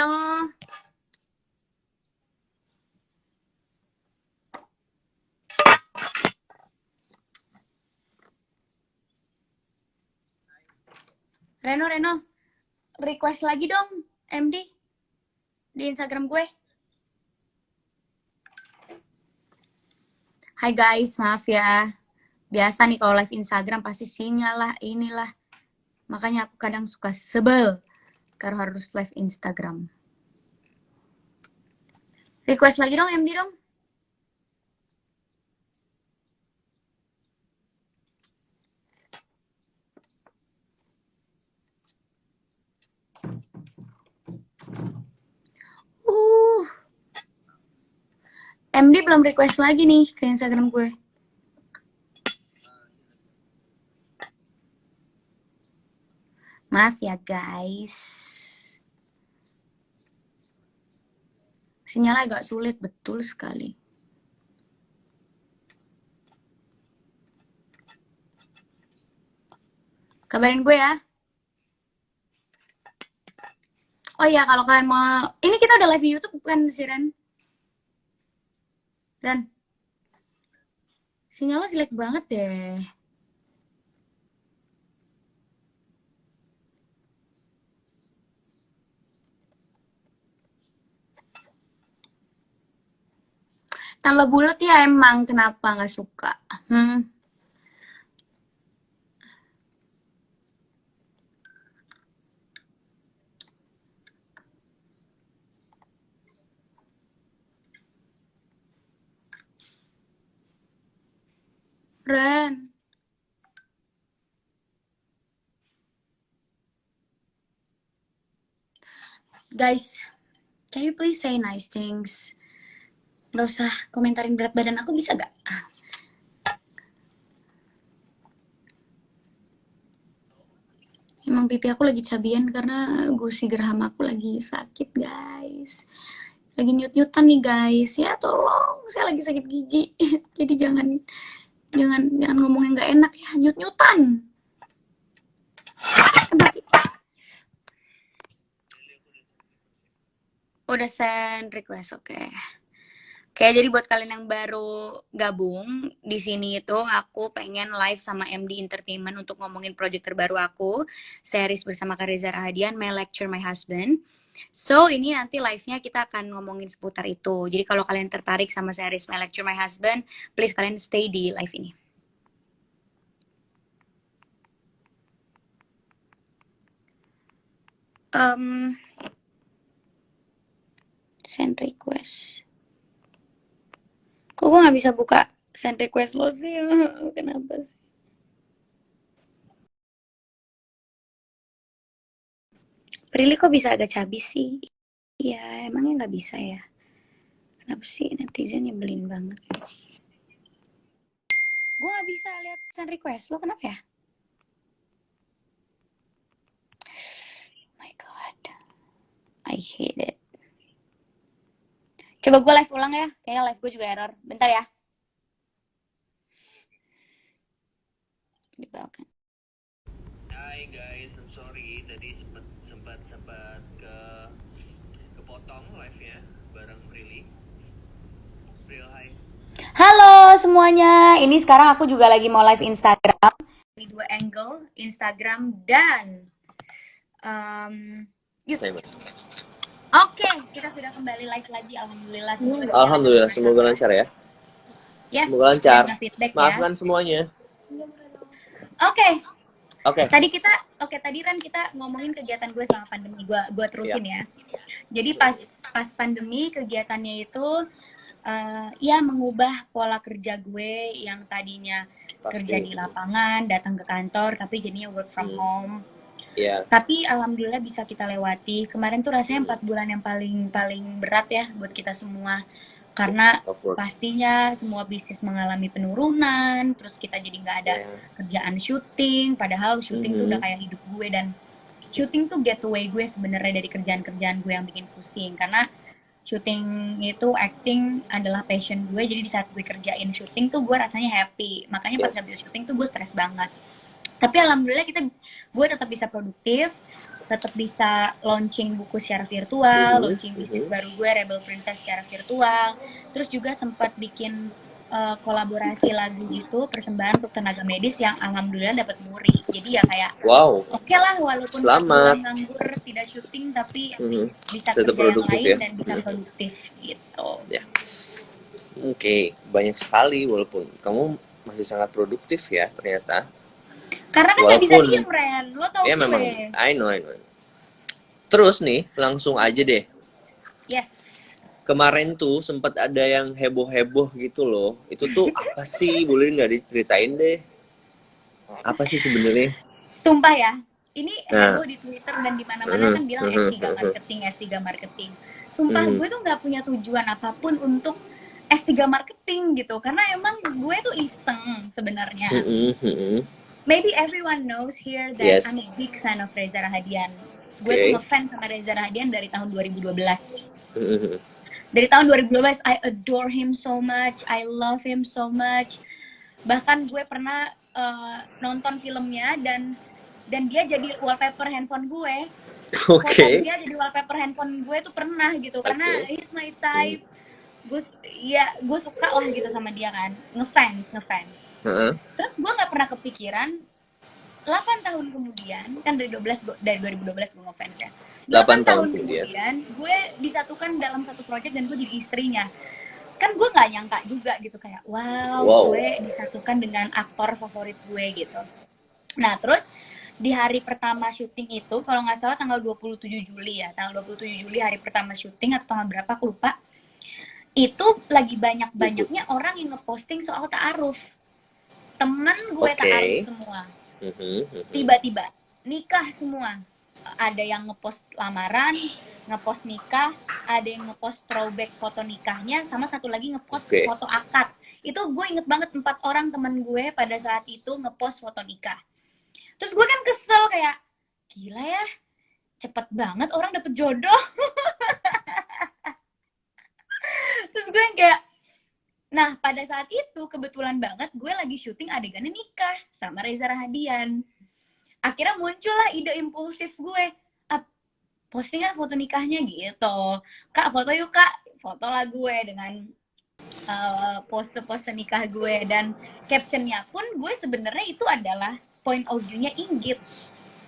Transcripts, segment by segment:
Reno. Reno, request lagi dong, MD, di Instagram gue. Hai guys, maaf ya. Biasa nih kalau live Instagram pasti sinyal lah, inilah. Makanya aku kadang suka sebel kalau harus live Instagram. Request lagi dong, MD dong. MD belum request lagi nih ke Instagram gue. Maaf ya guys. Sinyal agak sulit, betul sekali. Kabarin gue ya. Oh iya, kalau kalian mau... Ini kita udah live di YouTube bukan sih, Ren? Ren, sinyal lo jelek banget deh. Tambah bulat ya emang, kenapa nggak suka? Ren. Guys, can you please say nice things? Gak usah komentarin berat badan aku, bisa gak? Emang pipi aku lagi cabian karena gusi geraham aku lagi sakit, guys. Lagi nyut-nyutan nih, guys. Ya tolong, saya lagi sakit gigi. Jadi jangan ngomong yang gak enak ya, nyut-nyutan. Udah send request, oke. Oke, jadi buat kalian yang baru gabung, di sini itu aku pengen live sama MD Entertainment untuk ngomongin project terbaru aku, series bersama Kak Reza Rahadian, My Lecture My Husband. So, ini nanti live-nya kita akan ngomongin seputar itu. Jadi kalau kalian tertarik sama series My Lecture My Husband, please kalian stay di live ini. Send request. Kok gue gak bisa buka send request lo sih? Kenapa sih? Prilly kok bisa agak cabi sih? Iya, emangnya nggak bisa ya? Kenapa sih netizen nyebelin banget? Gue gak bisa lihat send request lo, kenapa ya? Oh my god, I hate it. Coba gue live ulang ya, kayaknya live gue juga error. Bentar ya. Dibawakan. Hai guys, I'm sorry tadi sempat kepotong live-nya bareng Prilly. Pril, hai. Halo semuanya, ini sekarang aku juga lagi mau live Instagram. Di dua angle, Instagram dan YouTube. Oke, kita sudah kembali live lagi. Alhamdulillah. Alhamdulillah, semoga lancar ya. Yes, semoga lancar. ya. Maafkan semuanya. Oke. Tadi Ren kita ngomongin kegiatan gue selama pandemi. Gue terusin ya. Jadi pas pandemi kegiatannya itu ya mengubah pola kerja gue yang tadinya kerja di lapangan, datang ke kantor, tapi jadinya work from home. Yeah. Tapi alhamdulillah bisa kita lewati. Kemarin tuh rasanya 4 bulan yang paling berat ya buat kita semua. Karena pastinya semua bisnis mengalami penurunan, terus kita jadi nggak ada kerjaan syuting, padahal syuting tuh udah kayak hidup gue, dan syuting tuh getaway gue sebenarnya dari kerjaan-kerjaan gue yang bikin pusing. Karena syuting itu, acting adalah passion gue, jadi di saat gue kerjain syuting tuh gue rasanya happy. Makanya pas nggak bisa syuting tuh gue stres banget. Tapi alhamdulillah gue tetap bisa produktif, tetap bisa launching buku secara virtual, launching bisnis baru gue Rebel Princess secara virtual, terus juga sempat bikin kolaborasi lagu gitu, persembahan untuk tenaga medis yang alhamdulillah dapat muri. Jadi ya kayak Wow, oke lah, walaupun 4 selamat. bulan nganggur tidak syuting, tapi bisa Tetap kerja yang produktif lain ya. dan bisa produktif gitu. Ya. Oke, banyak sekali walaupun kamu masih sangat produktif ya ternyata. Karena kan nggak bisa Walaupun diem, Ren, lo tau ya gue. memang I know. Terus nih, langsung aja deh. Yes. Kemarin tuh sempat ada yang heboh-heboh gitu loh. Itu tuh apa sih? Boleh nggak diceritain deh? Apa sih sebenarnya? Sumpah ya, ini Nah. heboh di Twitter dan di mana-mana kan bilang S3 marketing. Sumpah gue tuh nggak punya tujuan apapun untuk S3 marketing gitu, karena emang gue tuh iseng sebenarnya. Maybe everyone knows here that Yes. I'm a big fan of Reza Rahadian. Gue tuh ngefans sama Reza Rahadian dari tahun 2012. Dari tahun 2012, I adore him so much, I love him so much. Bahkan gue pernah nonton filmnya dan dia jadi wallpaper handphone gue. Foto dia jadi wallpaper handphone gue tuh pernah gitu, karena he's my type. Gue suka lah gitu sama dia kan, ngefans. Terus gue nggak pernah kepikiran 8 tahun kemudian, kan dari 2012 gue ngefans ya. 8 tahun kemudian gue disatukan dalam satu project dan gue jadi istrinya. Kan gue nggak nyangka juga gitu, kayak wow, gue disatukan dengan aktor favorit gue gitu. Nah terus di hari pertama syuting itu, kalau nggak salah tanggal 27 Juli ya, tanggal 27 Juli hari pertama syuting atau tanggal berapa aku lupa, itu lagi banyak-banyaknya orang yang ngeposting soal ta'aruf. Temen gue ta'aruf semua. Tiba-tiba nikah semua. Ada yang ngepost lamaran, ngepost nikah, ada yang ngepost throwback foto nikahnya, sama satu lagi ngepost foto akad. Itu gue inget banget 4 orang temen gue pada saat itu ngepost foto nikah. Terus gue kan kesel kayak, gila ya, cepet banget orang dapet jodoh. Terus gue yang kayak, nah pada saat itu kebetulan banget gue lagi syuting adegannya nikah sama Reza Rahadian. Akhirnya muncullah ide impulsif gue, posting kan foto nikahnya gitu. Kak, foto yuk kak, foto lah gue dengan pose-pose nikah gue, dan captionnya pun gue sebenarnya itu adalah point of view-nya Inggit.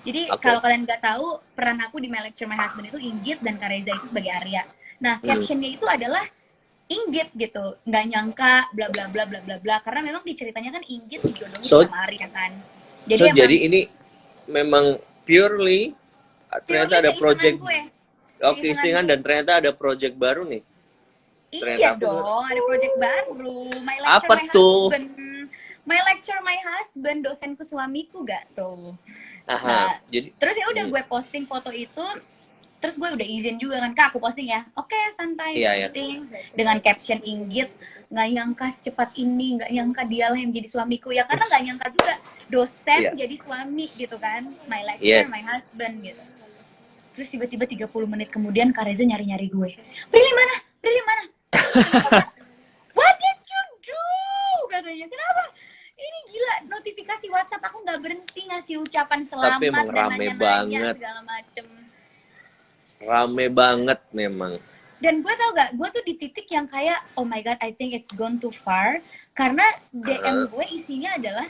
Jadi kalau kalian nggak tahu, peran aku di My Lecture My Husband itu Inggit dan Kak Reza itu sebagai Arya. Nah captionnya itu adalah Inggit gitu, nggak nyangka bla bla bla bla bla bla, karena memang diceritanya kan Inggit dijodohin sama Arya kan. Jadi ini memang purely ternyata ada project isingan dan ternyata ada project baru nih. Iya dong, ada project baru. My Lecture apa My tuh? Husband. My Lecture My Husband, dosenku suamiku gak tuh. Nah, jadi terus ya udah gue posting foto itu, terus gue udah izin juga kan, Kak aku posting ya. Oke, santai posting dengan caption Inggit, nggak nyangka secepat ini, nggak nyangka dialah yang jadi suamiku ya, karena nggak nyangka juga dosen jadi suami gitu kan. My Lecture My Husband gitu. Terus tiba-tiba 30 menit kemudian Kak Reza nyari-nyari gue. Prilly mana? What did you do? Katanya, kenapa? Ini gila, notifikasi WhatsApp aku nggak berhenti ngasih ucapan selamat dan nanya-nanya segala macem. Rame banget memang. Dan gue tau gak, gue tuh di titik yang kayak, oh my god, I think it's gone too far. Karena DM gue isinya adalah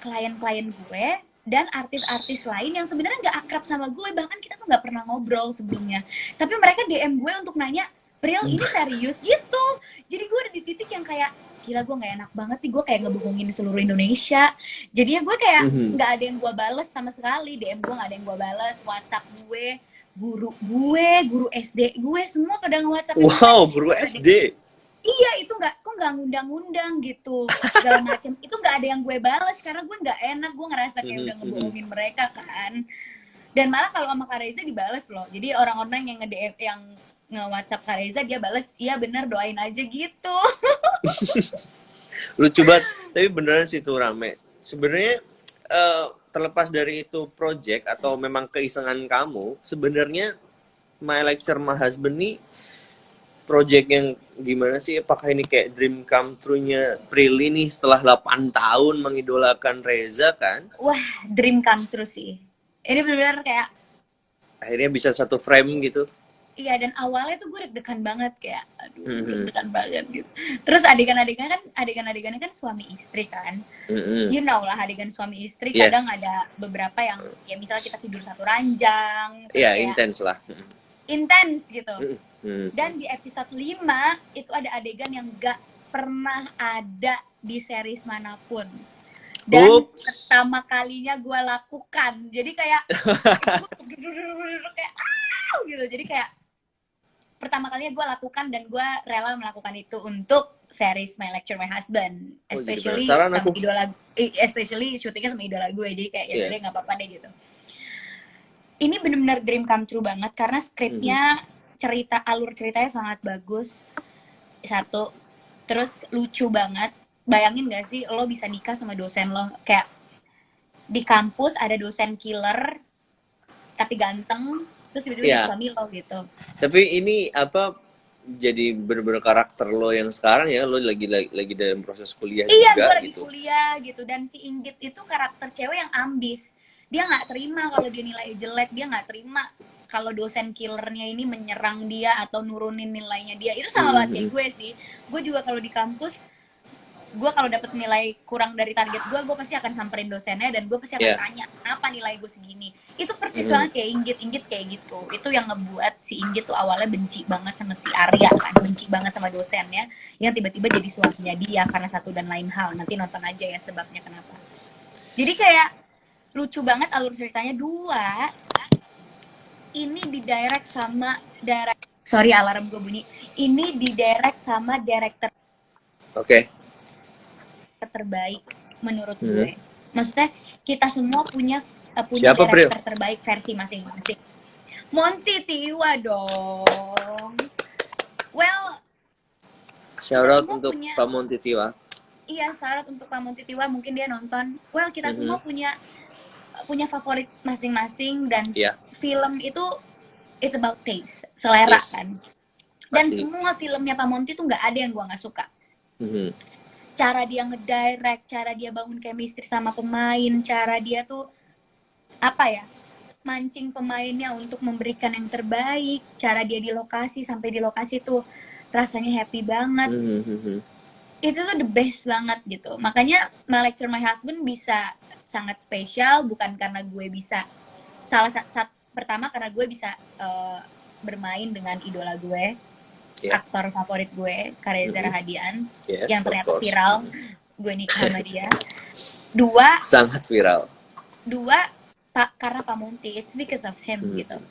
klien-klien gue dan artis-artis lain yang sebenarnya nggak akrab sama gue, bahkan kita tuh nggak pernah ngobrol sebelumnya. Tapi mereka DM gue untuk nanya, Pril ini serius gitu. Jadi gue ada di titik yang kayak, gila gue nggak enak banget nih, gue kayak ngebohongin seluruh Indonesia. Jadinya gue kayak nggak ada yang gue bales sama sekali, DM gue nggak ada yang gue bales, WhatsApp gue, guru SD gue semua pada nge-WhatsApp. Wow, guru SD. Iya, itu kok nggak ngundang-ngundang gitu segala macam. Itu nggak ada yang gue bales karena gue nggak enak, gue ngerasa kayak udah ngebohongin mereka kan. Dan malah kalau sama Kak Reza dibales loh. Jadi orang-orang yang nge-DM, yang nge-WhatsApp Kak Reza, dia bales, iya bener, doain aja gitu. Lucu banget, tapi beneran sih itu rame. Sebenarnya terlepas dari itu project atau memang keisengan kamu, sebenarnya My Lecture My Husband nih project yang gimana sih? Apakah ini kayak dream come true-nya Prilly nih setelah 8 tahun mengidolakan Reza kan? Wah, dream come true sih. Ini benar-benar kayak Akhirnya bisa satu frame gitu. iya, dan awalnya tuh gue deg-degan banget kayak aduh deg-degan banget gitu. Terus adegan-adegannya kan suami istri kan. You know lah adegan suami istri Yes. kadang ada beberapa yang ya misalnya kita tidur satu ranjang terus Iya, kayak intens lah. intens gitu. Mm. Dan di episode 5 itu ada adegan yang gak pernah ada di series manapun. Dan Oops. pertama kalinya gue lakukan. Jadi kayak kayak gitu. Jadi kayak pertama kalinya gue lakukan dan gue rela melakukan itu untuk series My Lecture My Husband, Oh, jadi especially penasaran sama aku. idola, especially syutingnya sama idola gue. Jadi kayak ya Iya. udah nggak apa-apa deh gitu. Ini benar-benar dream come true banget karena skripnya alur ceritanya sangat bagus. Satu, terus lucu banget. Bayangin gak sih lo bisa nikah sama dosen lo, kayak di kampus ada dosen killer tapi ganteng, terus tiba-tiba Iya. jadi suami lo gitu. Tapi ini apa jadi bener-bener karakter lo yang sekarang ya, lo lagi dalam proses kuliah Iya, juga gue lagi gitu. kuliah gitu. Dan si Inggit itu karakter cewek yang ambis. Dia nggak terima kalau dia nilai jelek, dia nggak terima kalau dosen killernya ini menyerang dia atau nurunin nilainya dia. Itu sama banget kayak gue sih. Gue juga kalau di kampus, gue kalau dapet nilai kurang dari target gue pasti akan samperin dosennya dan gue pasti akan tanya kenapa nilai gue segini. Itu persis banget kayak Inggit kayak gitu. Itu yang ngebuat si Inggit tuh awalnya benci banget sama si Arya kan, benci banget sama dosennya yang tiba-tiba jadi suaminya dia karena satu dan lain hal. Nanti nonton aja ya sebabnya kenapa. Jadi kayak lucu banget alur ceritanya. Dua, ini didirect sama sorry alarm gue bunyi. Ini didirect sama director terbaik menurut gue. Maksudnya kita semua punya Siapa, director terbaik versi masing-masing. Monty Tiwa dong. Well, shout out untuk Pak Monty Tiwa. Iya, syarat untuk Pak Monty Tiwa, mungkin dia nonton. Well, kita semua punya favorit masing-masing dan film itu it's about taste, selera kan. Dan semua filmnya Pak Monty tuh nggak ada yang gue nggak suka. Cara dia ngedirect, cara dia bangun chemistry sama pemain, cara dia tuh apa ya, mancing pemainnya untuk memberikan yang terbaik, cara dia di lokasi sampai di lokasi tuh rasanya happy banget. Itu tuh the best banget gitu. Makanya My Lecture My Husband bisa sangat spesial bukan karena gue bisa pertama karena gue bisa bermain dengan idola gue, aktor favorit gue, Reza Rahadian, yang ternyata viral. Gue nikah sama dia. Dua, sangat viral. Dua, karena Pak Monty, it's because of him gitu.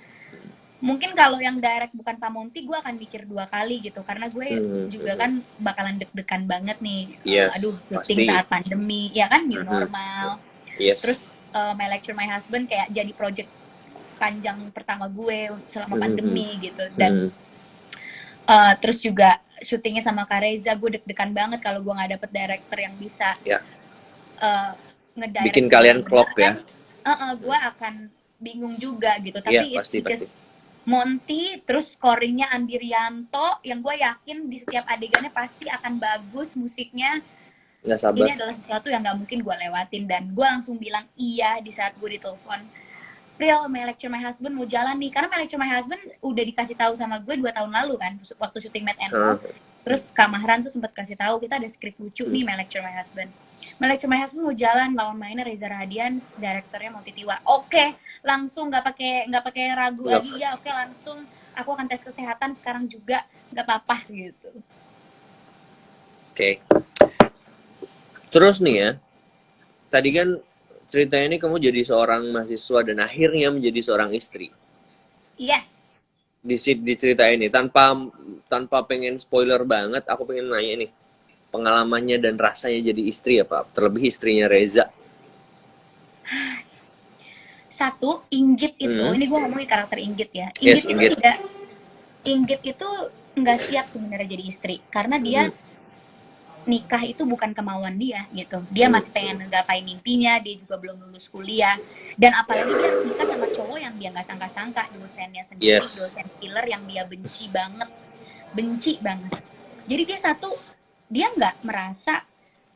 Mungkin kalau yang direct bukan Pak Monty, gue akan mikir 2 kali gitu, karena gue juga kan bakalan deg-degan banget nih. Aduh, syuting saat pandemi, ya kan, new normal. Terus My Lecture My Husband kayak jadi project panjang pertama gue selama pandemi gitu. Dan terus juga syutingnya sama Kak Reza, gue deg-degan banget kalau gue nggak dapet director yang bisa ngedirect bikin kalian klop ya. Gue akan bingung juga gitu. Tapi pasti. Monty, terus scoringnya Andi Rianto, yang gue yakin di setiap adegannya pasti akan bagus musiknya. Nggak sabar. Ini adalah sesuatu yang nggak mungkin gue lewatin dan gue langsung bilang iya di saat gue ditelepon. Real, My Lecture My Husband mau jalan nih, karena My Lecture My Husband udah dikasih tahu sama gue 2 tahun lalu kan, waktu syuting Matt and All. Terus Kak Mahran tuh sempat kasih tahu kita ada skrip lucu nih My Lecture My Husband. My Lecture My Husband mau jalan, lawan mainnya Reza Rahadian, direkturnya Monty Tiwa. Oke, langsung nggak pakai ragu lagi ya. Oke, langsung aku akan tes kesehatan sekarang juga, nggak apa-apa gitu. Oke. Terus nih ya, tadi kan ceritanya ini kamu jadi seorang mahasiswa dan akhirnya menjadi seorang istri. Yes. Di cerita ini tanpa pengen spoiler banget, aku pengen nanya nih pengalamannya dan rasanya jadi istri apa, terlebih istrinya Reza. Satu, Inggit itu, ini gue ngomongin karakter Inggit ya. Inggit itu nggak siap sebenarnya jadi istri karena dia nikah itu bukan kemauan dia gitu. Dia masih pengen ngegapai mimpinya, dia juga belum lulus kuliah. Dan apalagi dia harus nikah sama cowok yang dia nggak sangka-sangka, dosennya sendiri, dosen killer yang dia benci banget. benci banget. Jadi dia nggak merasa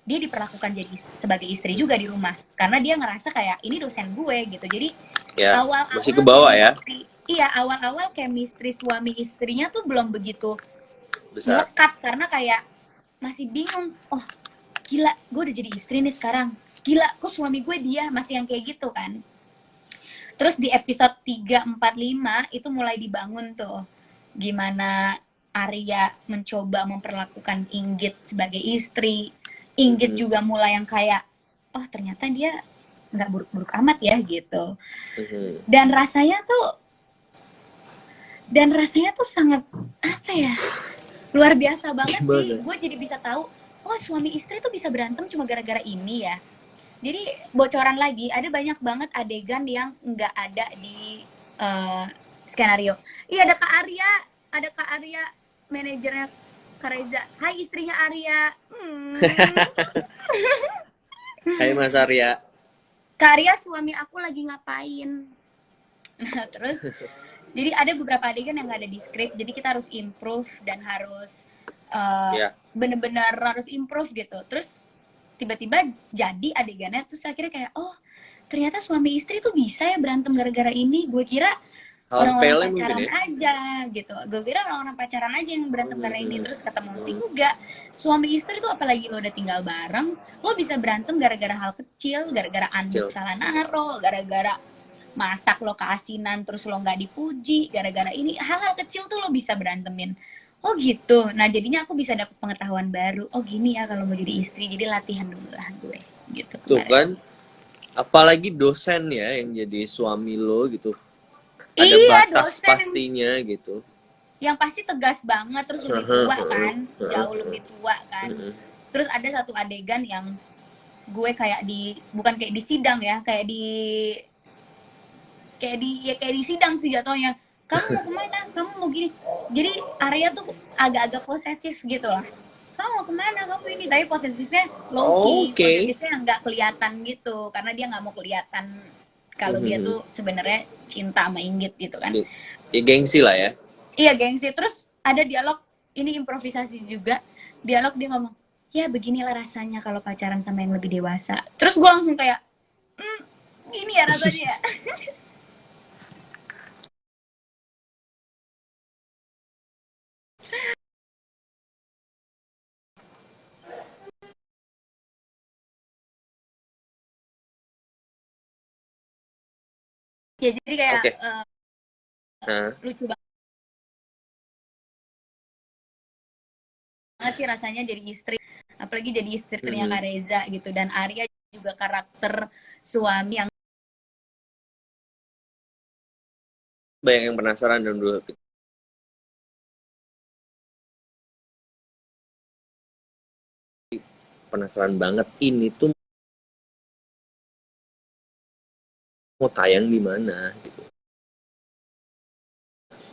dia diperlakukan jadi sebagai istri juga di rumah, karena dia ngerasa kayak ini dosen gue gitu. Jadi Ya, awal-awal masih ke bawah ya, iya, awal-awal chemistry suami istrinya tuh belum begitu besar. melekat, karena kayak masih bingung, oh gila gue udah jadi istri nih sekarang, gila kok suami gue dia, masih yang kayak gitu kan. Terus di episode 3, 4, 5 itu mulai dibangun tuh gimana Arya mencoba memperlakukan Inggit sebagai istri. Inggit juga mulai yang kayak, oh ternyata dia nggak buruk-buruk amat ya gitu. Dan rasanya tuh sangat apa ya, luar biasa banget sih. Gue jadi bisa tahu, oh suami istri tuh bisa berantem cuma gara-gara ini ya. Jadi bocoran lagi, ada banyak banget adegan yang nggak ada di skenario. Iya, ada Kak Arya, manajernya Kak Reza. Hai istrinya Arya. Hai Mas Arya. Kak Arya, suami aku lagi ngapain? Nah, terus jadi ada beberapa adegan yang nggak ada di skrip, jadi kita harus improve dan harus bener-bener harus improve gitu. Terus tiba-tiba jadi adegannya, terus akhirnya kayak, oh ternyata suami istri tuh bisa ya berantem gara-gara ini. Gue kira orang-orang pacaran aja gitu, gue kira orang-orang pacaran aja yang berantem karena ini. Terus ketemu enggak, suami istri tuh apalagi lo udah tinggal bareng, lo bisa berantem gara-gara hal kecil, gara-gara anduk salah naro, gara-gara masak lo keasinan terus lo nggak dipuji, gara-gara ini hal-hal kecil tuh lo bisa berantemin. Oh gitu. Nah jadinya aku bisa dapet pengetahuan baru. Oh gini ya kalau mau jadi istri. Jadi latihan dulu lah gue. Gitu. Tuh kan. Apalagi dosen ya yang jadi suami lo gitu. Ada batas pastinya gitu. Yang pasti tegas banget, terus lebih tua kan. Jauh lebih tua kan. Terus ada satu adegan yang gue kayak bukan kayak di sidang ya, kayak di sidang sih jatuhnya. Kamu mau kemana? Kamu mau gini. Jadi Arya tuh agak-agak posesif gitu lah. Kamu mau kemana? Kamu ini. Tapi posesifnya low key. Posesifnya nggak kelihatan gitu. Karena dia nggak mau kelihatan kalau dia tuh sebenarnya cinta sama Inggit gitu kan. Ya gengsi lah ya. Iya gengsi. Terus ada dialog, ini improvisasi juga. Dialog dia ngomong, ya beginilah rasanya kalau pacaran sama yang lebih dewasa. Terus gue langsung kayak, gini ya rasanya ya. Ya jadi kayak lucu banget sih rasanya jadi istri, apalagi jadi istrinya Kak Reza gitu. Dan Arya juga karakter suami yang banyak yang penasaran dan dulu penasaran banget ini tuh mau tayang di mana gitu.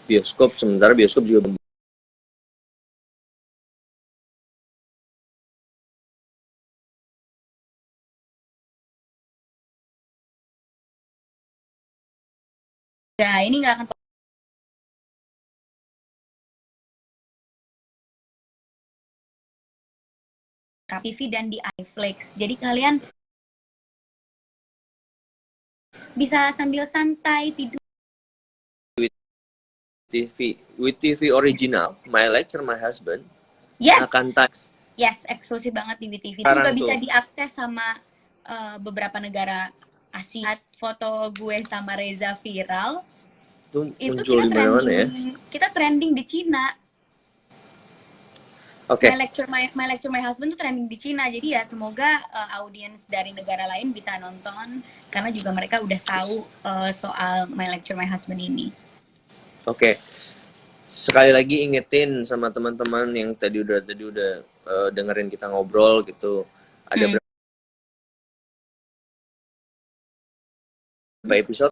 Bioskop, sementara bioskop juga ini nggak akan TV dan di iFlix. Jadi kalian bisa sambil santai tidur. With TV original, My Lecture My Husband. Yes. Akan tax. Yes, eksklusif banget di WeTV. Itu juga bisa diakses sama beberapa negara Asia. Foto gue sama Reza viral. Itu muncul di mana-mana ya? Kita trending di Cina. Okay. My Lecture My Husband tuh trending di Cina. Jadi ya semoga audiens dari negara lain bisa nonton, karena juga mereka udah tahu soal My Lecture My Husband ini. Oke. Sekali lagi ingetin sama teman-teman yang tadi udah dengerin kita ngobrol gitu. Ada berapa episode?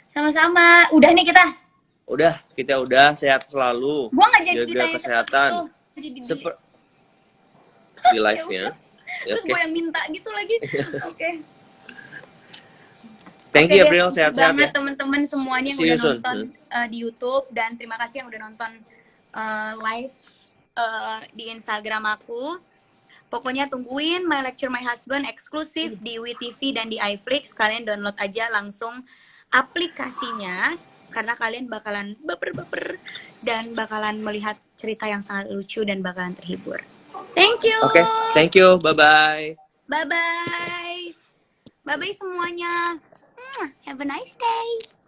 Sama-sama. Udah nih kita. Kita udah sehat selalu. Gua nggak jadi jaga kesehatan. Di live-nya. Terus gue yang minta gitu lagi. Oke. Thank Oke you deh, April, thank you sehat-sehat banget ya. teman-teman semuanya yang See you udah soon. nonton di YouTube, dan terima kasih yang udah nonton live di Instagram aku. Pokoknya tungguin My Lecture My Husband eksklusif di WeTV dan di iFlix. Kalian download aja langsung aplikasinya, karena kalian bakalan baper-baper dan bakalan melihat cerita yang sangat lucu dan bakalan terhibur. Thank you. Oke, thank you. Bye-bye. Bye-bye. Bye-bye semuanya. Have a nice day.